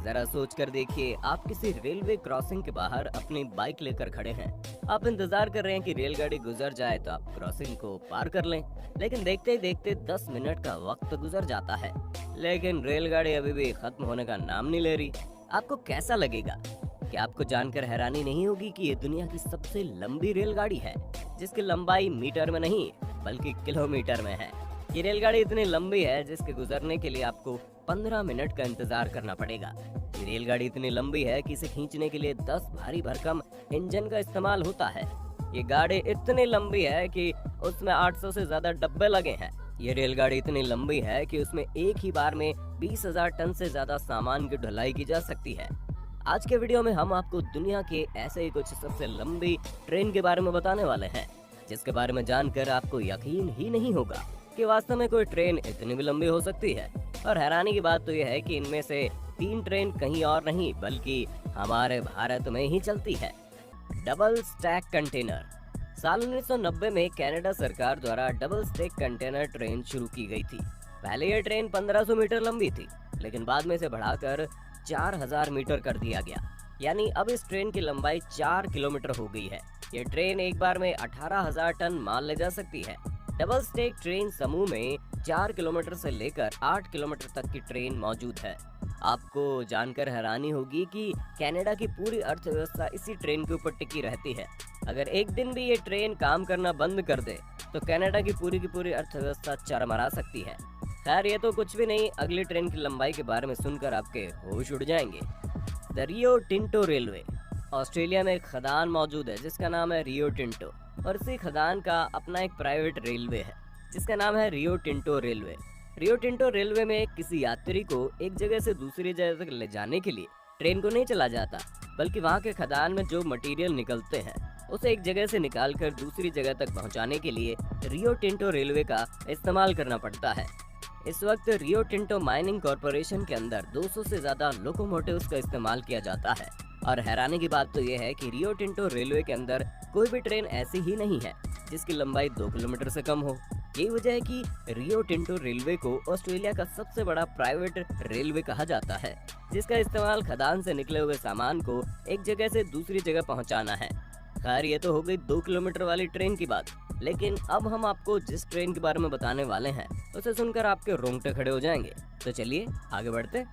जरा सोच कर देखिए, आप किसी रेलवे क्रॉसिंग के बाहर अपनी बाइक लेकर खड़े हैं। आप इंतजार कर रहे हैं कि रेलगाड़ी गुजर जाए तो आप क्रॉसिंग को पार कर लें, लेकिन देखते ही देखते 10 मिनट का वक्त गुजर जाता है, लेकिन रेलगाड़ी अभी भी खत्म होने का नाम नहीं ले रही। आपको कैसा लगेगा? क्या आपको जानकर हैरानी नहीं होगी कि ये दुनिया की सबसे लंबी रेलगाड़ी है, जिसकी लंबाई मीटर में नहीं बल्कि किलोमीटर में है। ये रेलगाड़ी इतनी लंबी है जिसके गुजरने के लिए आपको 15 मिनट का इंतजार करना पड़ेगा। ये रेलगाड़ी इतनी लंबी है कि इसे खींचने के लिए 10 भारी भरकम इंजन का इस्तेमाल होता है। ये गाड़ी इतनी लंबी है कि उसमें 800 से ज्यादा डब्बे लगे हैं। ये रेलगाड़ी इतनी लंबी है कि उसमें एक ही बार में 20,000 टन से ज्यादा सामान की ढुलाई की जा सकती है। आज के वीडियो में हम आपको दुनिया के ऐसे ही कुछ सबसे लंबी ट्रेन के बारे में बताने वाले हैं, जिसके बारे में जानकर आपको यकीन ही नहीं होगा कि वास्तव में कोई ट्रेन इतनी भी लंबी हो सकती है। और हैरानी की बात तो यह है कि इनमें से 3 ट्रेन कहीं और नहीं बल्कि हमारे भारत में ही चलती है। Double stack container. साल 1990 में कनाडा सरकार द्वारा डबल स्टैक कंटेनर ट्रेन शुरू की गई थी। पहले यह ट्रेन 1500 मीटर लंबी थी, लेकिन बाद में इसे बढ़ाकर 4000 मीटर कर दिया गया। यानी अब इस ट्रेन की लंबाई 4 किलोमीटर हो गई है। ये ट्रेन एक बार में 18,000 टन माल ले जा सकती है। डबल स्टैक ट्रेन समूह में 4 किलोमीटर से लेकर 8 किलोमीटर तक की ट्रेन मौजूद है। आपको जानकर हैरानी होगी कि कनाडा की पूरी अर्थव्यवस्था इसी ट्रेन के ऊपर टिकी रहती है। अगर एक दिन भी ये ट्रेन काम करना बंद कर दे तो कनाडा की पूरी अर्थव्यवस्था चरमरा सकती है। खैर, ये तो कुछ भी नहीं, अगली ट्रेन की लंबाई के बारे में सुनकर आपके होश उड़ जाएंगे। The Rio Tinto railway. Australia में एक खदान मौजूद है जिसका नाम है रियो टिंटो, और इसी खदान का अपना एक प्राइवेट रेलवे है जिसका नाम है Rio Tinto railway. Rio Tinto railway में किसी यात्री को एक जगह से दूसरी जगह तक ले जाने के लिए ट्रेन को नहीं चला जाता, बल्कि वहाँ के खदान में जो मटेरियल निकलते हैं उसे एक जगह से निकालकर दूसरी जगह तक पहुँचाने के लिए रियो टिंटो रेलवे का इस्तेमाल करना पड़ता है। इस वक्त रियो टिंटो माइनिंग कॉरपोरेशन के अंदर 200 से ज्यादा लोकोमोटिव्स का इस्तेमाल किया जाता है। और हैरानी की बात तो यह है कि रियो टिंटो रेलवे के अंदर कोई भी ट्रेन ऐसी ही नहीं है जिसकी लंबाई 2 किलोमीटर से कम हो। यही वजह है कि रियो टिंटो रेलवे को ऑस्ट्रेलिया का सबसे बड़ा प्राइवेट रेलवे कहा जाता है, जिसका इस्तेमाल खदान से निकले हुए सामान को एक जगह से दूसरी जगह पहुंचाना है। खैर, ये तो हो गई 2 किलोमीटर वाली ट्रेन की बात, लेकिन अब हम आपको जिस ट्रेन के बारे में बताने वाले हैं उसे सुनकर आपके रोंगटे खड़े हो जाएंगे। तो चलिए आगे बढ़ते।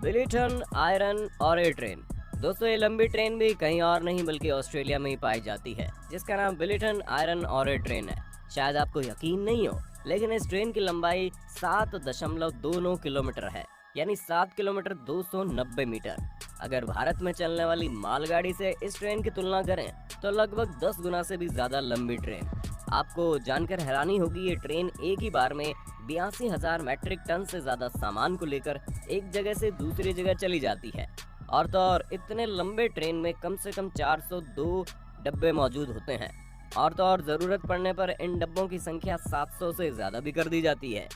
Billiton iron ore train. दोस्तों, ये लंबी ट्रेन भी कहीं और नहीं बल्कि ऑस्ट्रेलिया में ही पाई जाती है, जिसका नाम बिलिटन आयरन ऑरे ट्रेन है। शायद आपको यकीन नहीं हो, लेकिन इस ट्रेन की लंबाई 7.29 किलोमीटर है, यानी 7 किलोमीटर 290 मीटर। अगर भारत में चलने वाली मालगाड़ी से इस ट्रेन की तुलना करें तो लगभग 10 गुना से भी ज्यादा लंबी ट्रेन। आपको जानकर हैरानी होगी, ये ट्रेन एक ही बार में 82,000 मैट्रिक टन से ज्यादा सामान को लेकर एक जगह से दूसरी जगह चली जाती है। और तो और इतने लंबे ट्रेन में कम से कम 402 डब्बे मौजूद होते हैं, और तो और जरूरत पड़ने पर इन डब्बों की संख्या 700 से ज्यादा भी कर दी जाती है।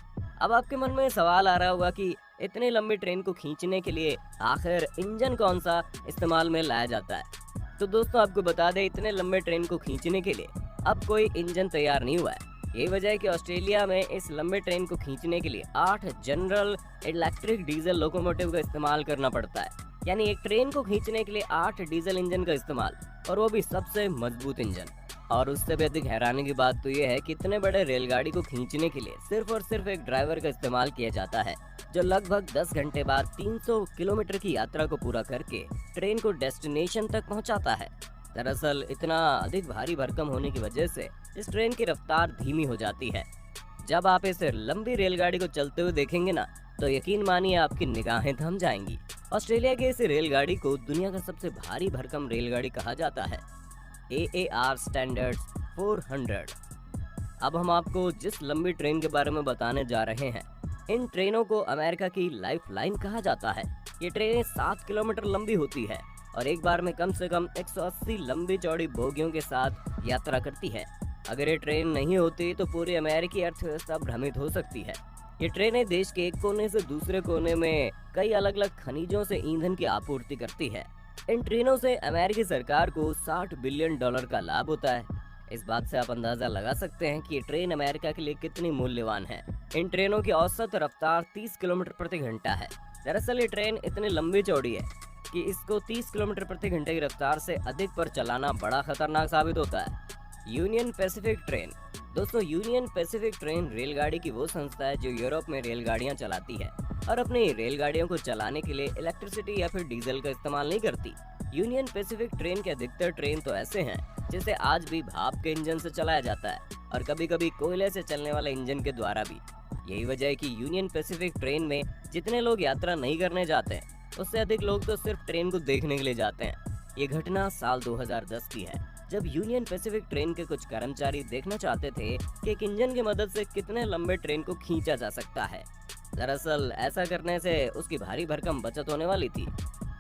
अब आपके मन में सवाल आ रहा होगा कि इतनी लंबी ट्रेन को खींचने के लिए आखिर इंजन कौन सा इस्तेमाल में लाया जाता है। तो दोस्तों, आपको बता दें, इतने लंबे ट्रेन को खींचने के लिए अब कोई इंजन तैयार नहीं हुआ है। यही वजह है कि ऑस्ट्रेलिया में इस लंबे ट्रेन को खींचने के लिए 8 जनरल इलेक्ट्रिक डीजल लोकोमोटिव का इस्तेमाल करना पड़ता है। यानी एक ट्रेन को खींचने के लिए 8 डीजल इंजन का इस्तेमाल, और वो भी सबसे मजबूत इंजन। और उससे भी अधिक हैरानी की बात तो ये है कि इतने बड़े रेलगाड़ी को खींचने के लिए सिर्फ और सिर्फ एक ड्राइवर का इस्तेमाल किया जाता है, जो लगभग 10 घंटे बाद 300 किलोमीटर की यात्रा को पूरा करके ट्रेन को डेस्टिनेशन तक पहुंचाता है। दरअसल इतना अधिक भारी भरकम होने की वजह से इस ट्रेन की रफ्तार धीमी हो जाती है। जब आप इस लंबी रेलगाड़ी को चलते हुए देखेंगे ना, तो यकीन मानिए आपकी निगाहें थम जाएंगी। ऑस्ट्रेलिया के इस रेलगाड़ी को दुनिया का सबसे भारी भरकम रेलगाड़ी कहा जाता है, AAR स्टैंडर्ड 400। अब हम आपको जिस लंबी ट्रेन के बारे में बताने जा रहे हैं, इन ट्रेनों को अमेरिका की लाइफलाइन कहा जाता है। ये ट्रेनें 7 किलोमीटर लंबी होती है और एक बार में कम से कम 180 लंबी चौड़ी बोगियों के साथ यात्रा करती है। अगर ये ट्रेन नहीं होती तो पूरी अमेरिकी अर्थव्यवस्था भ्रमित हो सकती है। ये ट्रेनें देश के एक कोने से दूसरे कोने में कई अलग अलग खनिजों से ईंधन की आपूर्ति करती है। इन ट्रेनों से अमेरिकी सरकार को $60 बिलियन का लाभ होता है। इस बात से आप अंदाजा लगा सकते हैं कि ये ट्रेन अमेरिका के लिए कितनी मूल्यवान है। इन ट्रेनों की औसत रफ्तार 30 किलोमीटर प्रति घंटा है। दरअसल ये ट्रेन इतनी लंबी चौड़ी है कि इसको 30 किलोमीटर प्रति घंटे की रफ्तार से अधिक पर चलाना बड़ा खतरनाक साबित होता है। Union Pacific train. दोस्तों, यूनियन पैसिफिक ट्रेन रेलगाड़ी की वो संस्था है जो यूरोप में रेलगाड़ियां चलाती है और अपनी रेलगाड़ियों को चलाने के लिए इलेक्ट्रिसिटी या फिर डीजल का इस्तेमाल नहीं करती। यूनियन पैसिफिक ट्रेन के अधिकतर ट्रेन तो ऐसे हैं जिसे आज भी भाप के इंजन से चलाया जाता है और कभी कभी कोयले से चलने वाले इंजन के द्वारा भी। यही वजह है कि यूनियन पैसिफिक ट्रेन में जितने लोग यात्रा नहीं करने जाते हैं उससे अधिक लोग तो सिर्फ ट्रेन को देखने के लिए जाते हैं। ये घटना साल 2010 की है, जब यूनियन पैसिफिक ट्रेन के कुछ कर्मचारी देखना चाहते थे कि एक इंजन की मदद से कितने लंबे ट्रेन को खींचा जा सकता है। दरअसल ऐसा करने से उसकी भारी भरकम बचत होने वाली थी।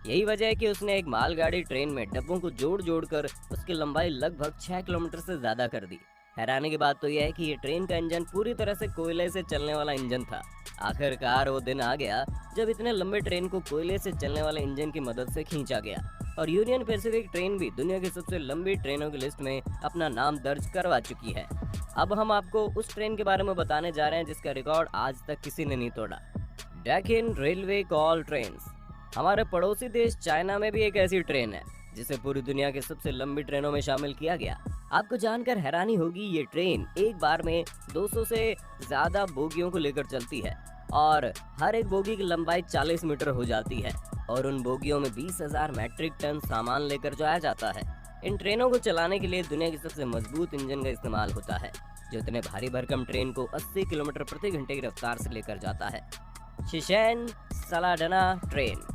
यही वजह है कि उसने एक मालगाड़ी ट्रेन में डब्बों को जोड़ जोड़ कर उसकी लंबाई लगभग 6 किलोमीटर से ज्यादा कर दी। हैरानी की बात तो यह है कि ये ट्रेन का इंजन पूरी तरह से कोयले से चलने वाला इंजन था। आखिरकार वो दिन आ गया जब इतने लंबे ट्रेन को कोयले से चलने वाले इंजन की मदद से खींचा गया और यूनियन पैसिफिक ट्रेन भी दुनिया की सबसे लंबी ट्रेनों की लिस्ट में अपना नाम दर्ज करवा चुकी है। अब हम आपको उस ट्रेन के बारे में बताने जा रहे हैं जिसका रिकॉर्ड आज तक किसी ने नहीं तोड़ा। Deccan railway call train. हमारे पड़ोसी देश चाइना में भी एक ऐसी ट्रेन है जिसे पूरी दुनिया की सबसे लंबी ट्रेनों में शामिल किया गया। आपको जानकर हैरानी होगी, ये ट्रेन एक बार में 200 से ज्यादा बोगियों को लेकर चलती है और हर एक बोगी की लंबाई 40 मीटर हो जाती है और उन बोगियों में 20,000 मैट्रिक टन सामान लेकर जाया जाता है। इन ट्रेनों को चलाने के लिए दुनिया की सबसे मजबूत इंजन का इस्तेमाल होता है जो इतने भारी भरकम ट्रेन को 80 किलोमीटर प्रति घंटे की रफ्तार से लेकर जाता है। शिशेन सलाडना ट्रेन।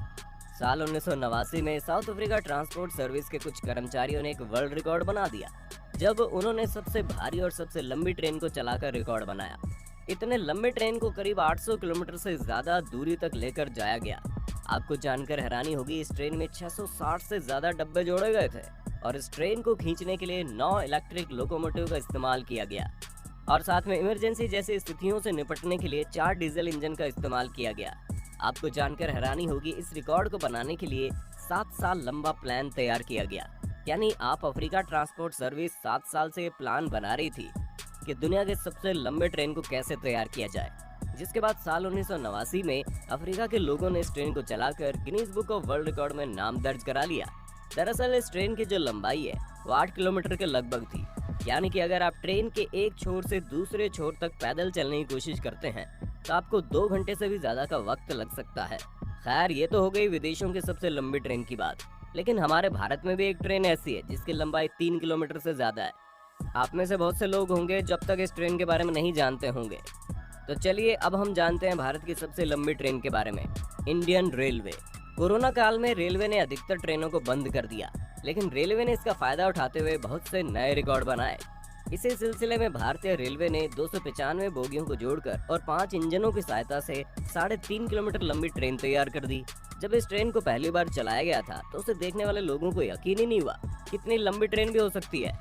साल 1989 में साउथ अफ्रीका ट्रांसपोर्ट सर्विस के कुछ कर्मचारियों ने एक वर्ल्ड रिकॉर्ड बना दिया जब उन्होंने सबसे भारी और सबसे लंबी ट्रेन को चलाकर रिकॉर्ड बनाया। इतने लंबे ट्रेन को करीब 800 किलोमीटर से ज्यादा दूरी तक लेकर जाया गया। आपको जानकर हैरानी होगी, इस ट्रेन में 660 से ज्यादा डब्बे जोड़े गए थे और इस ट्रेन को खींचने के लिए 9 इलेक्ट्रिक लोकोमोटिव का इस्तेमाल किया गया और साथ में इमरजेंसी जैसी स्थितियों से निपटने के लिए 4 डीजल इंजन का इस्तेमाल किया गया। आपको जानकर हैरानी होगी, इस रिकॉर्ड को बनाने के लिए 7 साल लंबा प्लान तैयार किया गया। यानी आप अफ्रीका ट्रांसपोर्ट सर्विस 7 साल से ये प्लान बना रही थी कि दुनिया के सबसे लंबे ट्रेन को कैसे तैयार किया जाए, जिसके बाद साल 1989 में अफ्रीका के लोगों ने इस ट्रेन को चलाकर Guinness book of world record में नाम दर्ज करा लिया। दरअसल इस ट्रेन की जो लंबाई है वो 8 किलोमीटर के लगभग थी। यानी कि अगर आप ट्रेन के एक छोर से दूसरे छोर तक पैदल चलने की कोशिश करते हैं तो आपको 2 घंटे से भी ज्यादा का वक्त लग सकता है। खैर, ये तो हो गई विदेशों की सबसे लंबी ट्रेन की बात, लेकिन हमारे भारत में भी एक ट्रेन ऐसी है जिसकी लंबाई 3 किलोमीटर से ज्यादा है। आप में से बहुत से लोग होंगे जब तक इस ट्रेन के बारे में नहीं जानते होंगे। तो चलिए अब हम जानते हैं भारत की सबसे लंबी ट्रेन के बारे में, इंडियन रेलवे। कोरोना काल में रेलवे ने अधिकतर ट्रेनों को बंद कर दिया, लेकिन रेलवे ने इसका फायदा उठाते हुए बहुत से नए रिकॉर्ड बनाए। इसी सिलसिले में भारतीय रेलवे ने 295 बोगियों को जोड़कर और 5 इंजनों की सहायता से 3.5 किलोमीटर लंबी ट्रेन तैयार कर दी। जब इस ट्रेन को पहली बार चलाया गया था तो उसे देखने वाले लोगों को यकीन ही नहीं हुआ कितनी लंबी ट्रेन भी हो सकती है।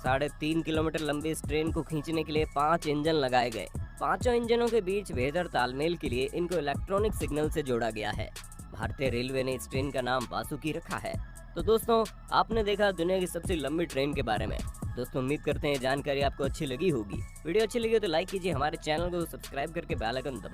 3.5 किलोमीटर लंबी इस ट्रेन को खींचने के लिए 5 इंजन लगाए गए। पांचों इंजनों के बीच बेहतर तालमेल के लिए इनको इलेक्ट्रॉनिक सिग्नल से जोड़ा गया है। भारतीय रेलवे ने इस ट्रेन का नाम वासुकी रखा है। तो दोस्तों, आपने देखा दुनिया की सबसे लंबी ट्रेन के बारे में। दोस्तों, उम्मीद करते हैं जानकारी आपको अच्छी लगी होगी। वीडियो अच्छी लगी हो तो लाइक कीजिए, हमारे चैनल को सब्सक्राइब करके बेल आइकन दबाइए।